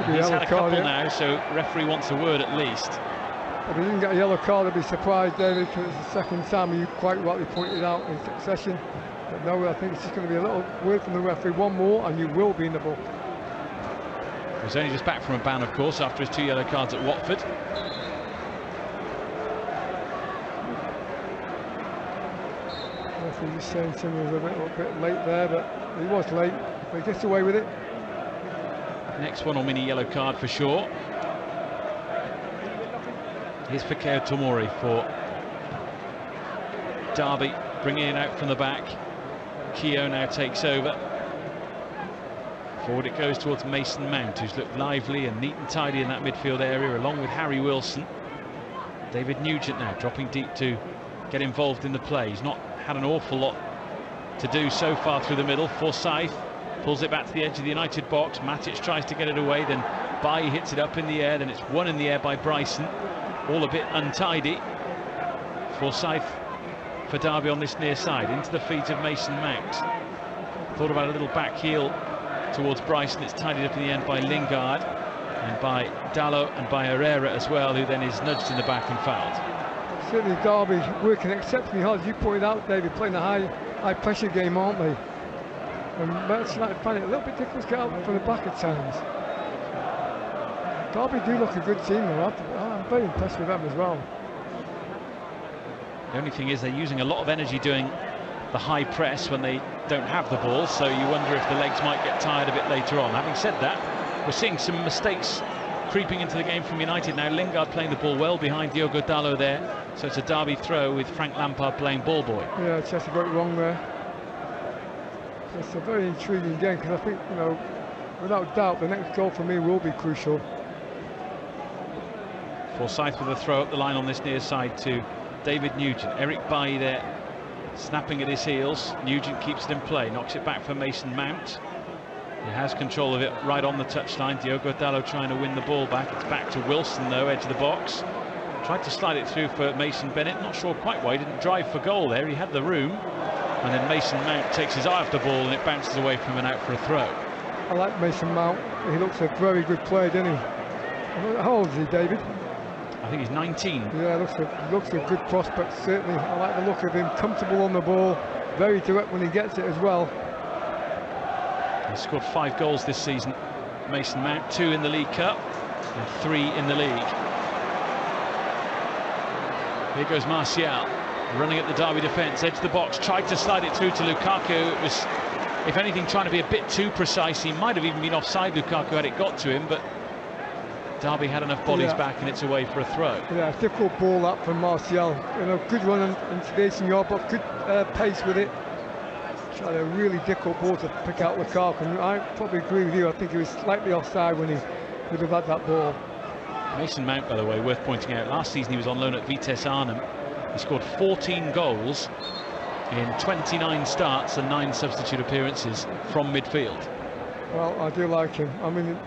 S3: He's had a couple now, so referee wants a word at least.
S4: If he didn't get a yellow card, I'd be surprised, David, because it's the second time you quite rightly pointed out in succession. But no, I think it's just going to be a little word from the referee. One more, and you will be in the book.
S3: He's only just back from a ban, of course, after his 2 yellow cards at Watford.
S4: Referee just saying Simon was a little bit late there, but he was late. But he gets away with it.
S3: Next one, or mini yellow card for sure. Here's Fikayo Tomori for Derby, bringing it out from the back. Keogh now takes over. Forward it goes towards Mason Mount, who's looked lively and neat and tidy in that midfield area, along with Harry Wilson. David Nugent now dropping deep to get involved in the play. He's not had an awful lot to do so far through the middle. Forsyth pulls it back to the edge of the United box. Matic tries to get it away, then Bailly hits it up in the air, then it's won in the air by Bryson. All a bit untidy. Forsyth for Derby on this near side, into the feet of Mason Mount. Thought about a little back heel towards Bryson. It's tidied up in the end by Lingard and by Dalot and by Herrera as well, who then is nudged in the back and fouled.
S4: Certainly Derby working exceptionally hard, as you pointed out, David, playing a high pressure game, aren't they? And Manchester United find it a little bit difficult to get out from the back at times. Derby do look a good team though. I'm very impressed with them as well.
S3: The only thing is they're using a lot of energy doing the high press when they don't have the ball, so you wonder if the legs might get tired a bit later on. Having said that, we're seeing some mistakes creeping into the game from United now. Lingard playing the ball well behind Diogo Dalot there, so it's a Derby throw with Frank Lampard playing ball boy.
S4: Yeah, Chelsea got it wrong there. So it's a very intriguing game, because I think, you know, without doubt, the next goal for me will be crucial.
S3: Forsyth with a throw up the line on this near side to David Nugent. Eric Bailly there snapping at his heels. Nugent keeps it in play, knocks it back for Mason Mount. He has control of it right on the touchline. Diogo Dalot trying to win the ball back. It's back to Wilson though, edge of the box. Tried to slide it through for Mason Bennett. Not sure quite why he didn't drive for goal there. He had the room. And then Mason Mount takes his eye off the ball and it bounces away from him and out for a throw.
S4: I like Mason Mount. He looks a very good player, doesn't he? How old is he, David?
S3: I think he's 19.
S4: Yeah, looks a good prospect, certainly. I like the look of him, comfortable on the ball, very direct when he gets it as well.
S3: He's scored 5 goals this season. Mason Mount, 2 in the League Cup and 3 in the league. Here goes Martial, running at the Derby defence, edge of the box, tried to slide it through to Lukaku. It was, if anything, trying to be a bit too precise. He might have even been offside, Lukaku, had it got to him, but Derby had enough bodies back and it's away for a throw.
S4: Yeah, difficult ball up from Martial. You know, good run into the 18-yard box, good pace with it. Tried a really difficult ball to pick out Lukaku. And I probably agree with you. I think he was slightly offside when he would have had that ball.
S3: Mason Mount, by the way, worth pointing out, last season he was on loan at Vitesse Arnhem. He scored 14 goals in 29 starts and 9 substitute appearances from midfield. Well,
S4: I do like him. I mean,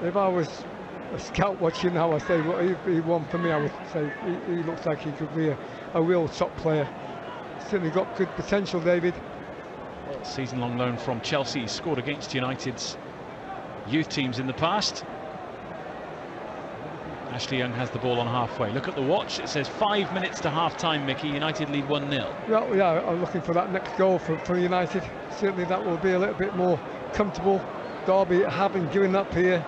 S4: if I was a scout watching now, I say well, he won for me. I would say he looks like he could be a real top player. Certainly got good potential, David.
S3: Season-long loan from Chelsea. He scored against United's youth teams in the past. Ashley Young has the ball on halfway. Look at the watch. It says 5 minutes to half-time, Mickey. United lead 1-0.
S4: Yeah, I'm looking for that next goal for United. Certainly that will be a little bit more comfortable. Derby having given up here.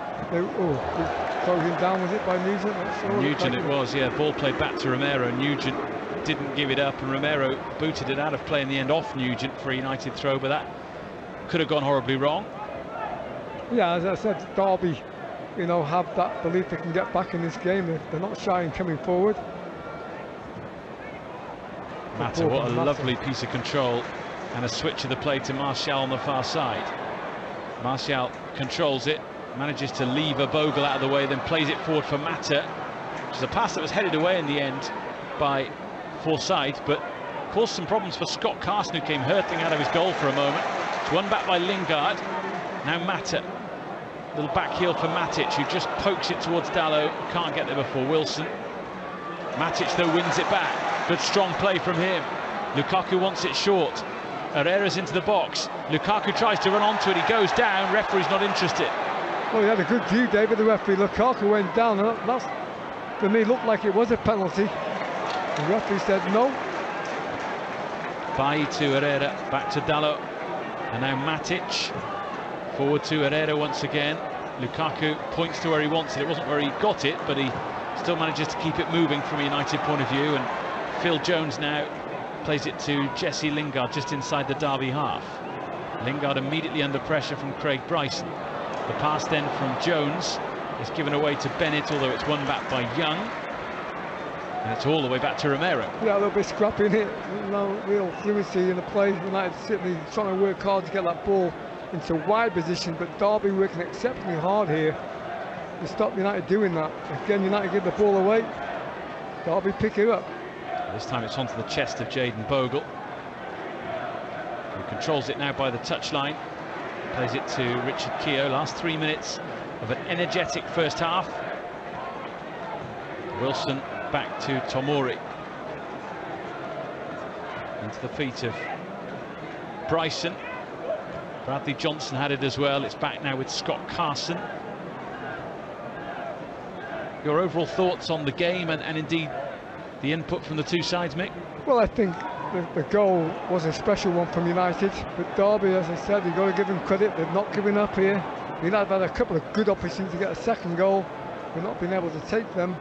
S4: Closing down, was it by Nugent?
S3: Nugent it was, yeah. Ball played back to Romero. Nugent didn't give it up, and Romero booted it out of play in the end off Nugent for a United throw, but that could have gone horribly wrong. Yeah, as I said, Derby, you know, have that belief they can get back in this game. They're not shy in coming forward. Mata, what a lovely piece of control, and a switch of the play to Martial on the far side. Martial controls it, manages to leave a Bogle out of the way, then plays it forward for Mata, which is a pass that was headed away in the end by Forsyth, but caused some problems for Scott Carson, who came hurtling out of his goal for a moment. It's won back by Lingard. Now Mata, little back heel for Matic, who just pokes it towards Dalot, can't get there before Wilson. Matic though wins it back. Good strong play from him. Lukaku wants it short. Herrera's into the box. Lukaku tries to run onto it. He goes down. Referee's not interested.
S5: Well, he had a good view, David, the referee. Lukaku went down.
S4: for me, looked like it was a penalty. The referee said no.
S3: Bailly to Herrera, back to Dalot, and now Matic. Forward to Herrera once again. Lukaku points to where he wants it. It wasn't where he got it, but he still manages to keep it moving from a United point of view. And Phil Jones now plays it to Jesse Lingard just inside the Derby half. Lingard immediately under pressure from Craig Bryson. The pass then from Jones is given away to Bennett, although it's won back by Young. And it's all the way back to Romero.
S4: Yeah, a little bit scrappy in it. No real fluency in the play. United certainly trying to work hard to get that ball into wide position, but Derby working exceptionally hard here to stop United doing that. Again, United give the ball away. Derby pick it up.
S3: This time it's onto the chest of Jayden Bogle, who controls it now by the touchline. Plays it to Richard Keogh. Last 3 minutes of an energetic first half. Wilson back to Tomori. Into the feet of Bryson. Bradley Johnson had it as well. It's back now with Scott Carson. Your overall thoughts on the game and indeed the input from the two sides, Mick?
S4: Well, I think the goal was a special one from United, but Derby, as I said, you've got to give them credit. They've not given up here. United had a couple of good opportunities to get a second goal. They've not been able to take them.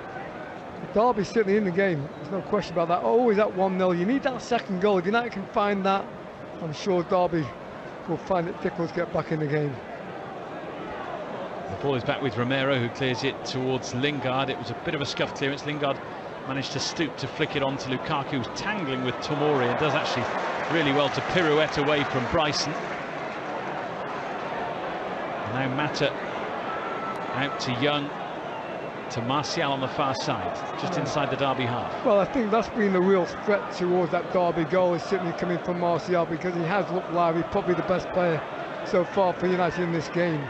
S4: Derby's certainly in the game. There's no question about that. Always at 1-0. You need that second goal. If United can find that, I'm sure Derby will find it difficult to get back in the game.
S3: The ball is back with Romero, who clears it towards Lingard. It was a bit of a scuff clearance. Lingard managed to stoop to flick it on to Lukaku, who's tangling with Tomori and does actually really well to pirouette away from Bryson. And now Mata out to Young, to Martial on the far side, just inside the Derby half.
S4: Well, I think that's been the real threat towards that Derby goal, is certainly coming from Martial, because he has looked lively, probably the best player so far for United in this game.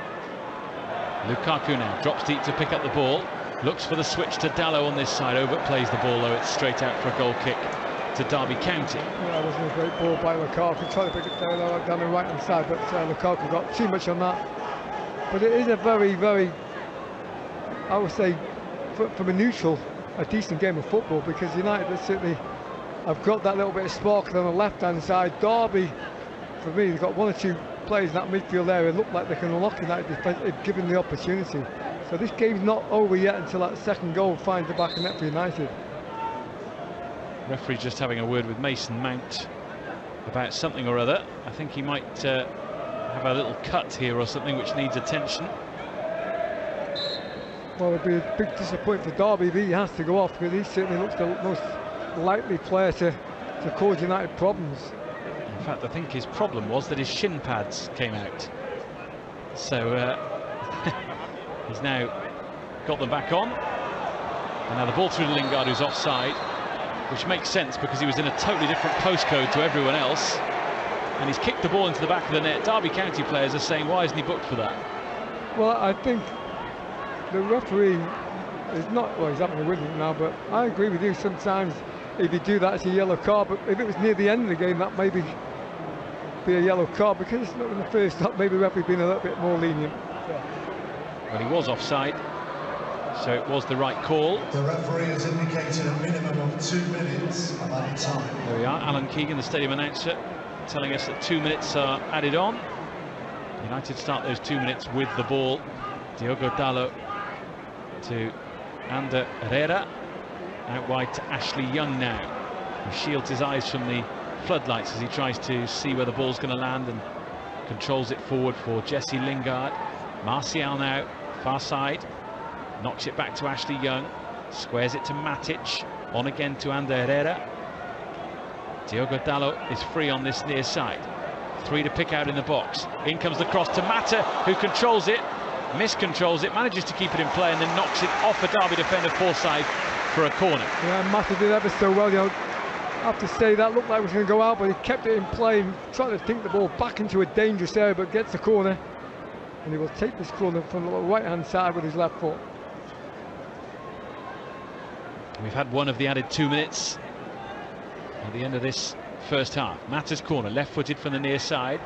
S3: Lukaku now drops deep to pick up the ball, looks for the switch to Dalot on this side, overplays the ball though, it's straight out for a goal kick to Derby County.
S4: Yeah, it wasn't a great ball by Lukaku, tried to pick it down the right hand side, but Lukaku got too much on that. But it is a very, very, I would say, from a neutral, a decent game of football, because United certainly have got that little bit of sparkle on the left hand side. Derby, for me, they've got one or two players in that midfield area look like they can unlock in that defence if given the opportunity. So this game's not over yet until that second goal finds the back of net for United.
S3: Referee just having a word with Mason Mount about something or other. I think he might have a little cut here or something which needs attention.
S4: Well, it'd be a big disappointment for Derby if he has to go off, because he certainly looks the most likely player to cause United problems.
S3: In fact, I think his problem was that his shin pads came out. So he's now got them back on. And now the ball through to Lingard, who's offside, which makes sense because he was in a totally different postcode to everyone else. And he's kicked the ball into the back of the net. Derby County players are saying, why isn't he booked for that?
S4: Well, I think the referee is not, well, he's having a win now, but I agree with you. Sometimes if you do that, it's a yellow card, but if it was near the end of the game, that maybe be a yellow card, because it's not in the first stop, maybe the referee being a little bit more lenient.
S3: Well, he was offside, so it was the right call.
S5: The referee has indicated a minimum of 2 minutes of added time.
S3: There we are, Alan Keegan, the stadium announcer, telling us that 2 minutes are added on. United start those 2 minutes with the ball. Diogo Dalot to Ander Herrera, out wide to Ashley Young now, who shields his eyes from the floodlights as he tries to see where the ball's going to land and controls it forward for Jesse Lingard. Martial now, far side, knocks it back to Ashley Young, squares it to Matic, on again to Ander Herrera. Diogo Dalot is free on this near side. 3 to pick out in the box. In comes the cross to Mata, who controls it, miscontrols it, manages to keep it in play and then knocks it off a Derby defender Forsyth for a corner.
S4: Yeah, Mata did ever so well, you know. I have to say that looked like it was going to go out, but he kept it in play and tried to think the ball back into a dangerous area, but gets the corner. And he will take this corner from the right-hand side with his left foot.
S3: We've had one of the added 2 minutes at the end of this first half. Mata's corner, left-footed from the near side.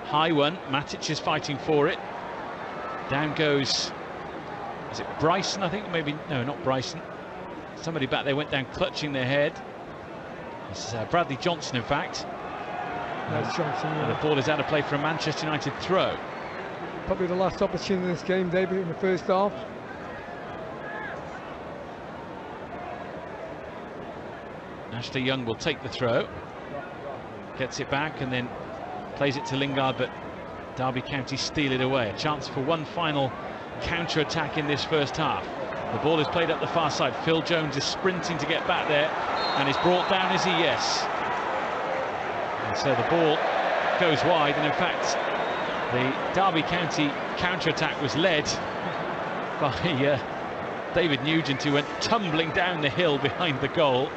S3: High one, Matic is fighting for it. Down goes, is it Bryson, I think? Maybe, no, not Bryson. Somebody back there went down clutching their head. It's Bradley Johnson, in fact.
S4: That's Johnson, yeah.
S3: And the ball is out of play for a Manchester United throw.
S4: Probably the last opportunity in this game, David, in the first half.
S3: Ashley Young will take the throw. Gets it back and then plays it to Lingard, but Derby County steal it away. A chance for one final counter-attack in this first half. The ball is played up the far side. Phil Jones is sprinting to get back there and is brought down, is he? Yes. And so the ball goes wide, and in fact the Derby County counter-attack was led by David Nugent, who went tumbling down the hill behind the goal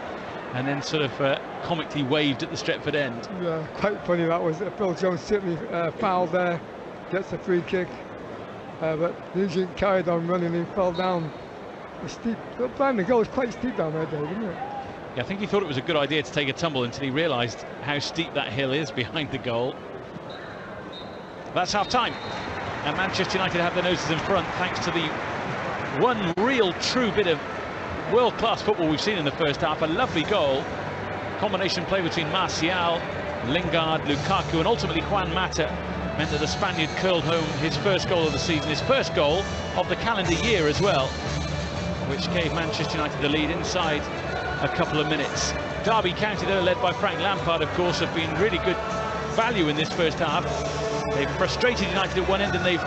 S3: and then sort of comically waved at the Stretford end.
S4: Yeah, quite funny that was. Phil Jones certainly fouled there, gets a free kick, but Nugent carried on running and fell down. Steep, behind the goal is quite steep down there, Dave, isn't it?
S3: Yeah, I think he thought it was a good idea to take a tumble until he realised how steep that hill is behind the goal. That's half-time, and Manchester United have their noses in front thanks to the one real true bit of world-class football we've seen in the first half. A lovely goal, combination play between Martial, Lingard, Lukaku, and ultimately Juan Mata meant that the Spaniard curled home his first goal of the season, his first goal of the calendar year as well, which gave Manchester United the lead inside a couple of minutes. Derby County, though, led by Frank Lampard, of course, have been really good value in this first half. They've frustrated United at one end and they've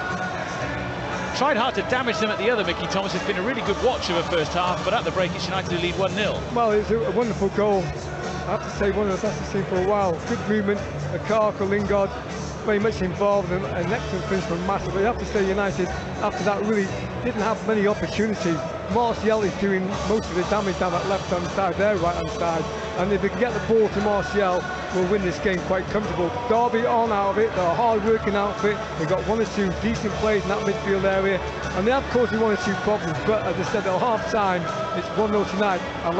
S3: tried hard to damage them at the other. Mickey Thomas has been a really good watch of a first half, but at the break it's United who lead 1-0.
S4: Well, it's a wonderful goal. I have to say, one of the best I've seen for a while. Good movement, Lukaku, Lingard, very much involved, and an excellent finish from Mata. But you have to say United, after that, really didn't have many opportunities. Martial is doing most of the damage down that left-hand side, their right-hand side. And if they can get the ball to Martial, we'll win this game quite comfortable. Derby on out of it, they're a hard-working outfit. They've got one or two decent plays in that midfield area. And they have caused one or two problems, but as I said, at half-time, it's 1-0 tonight.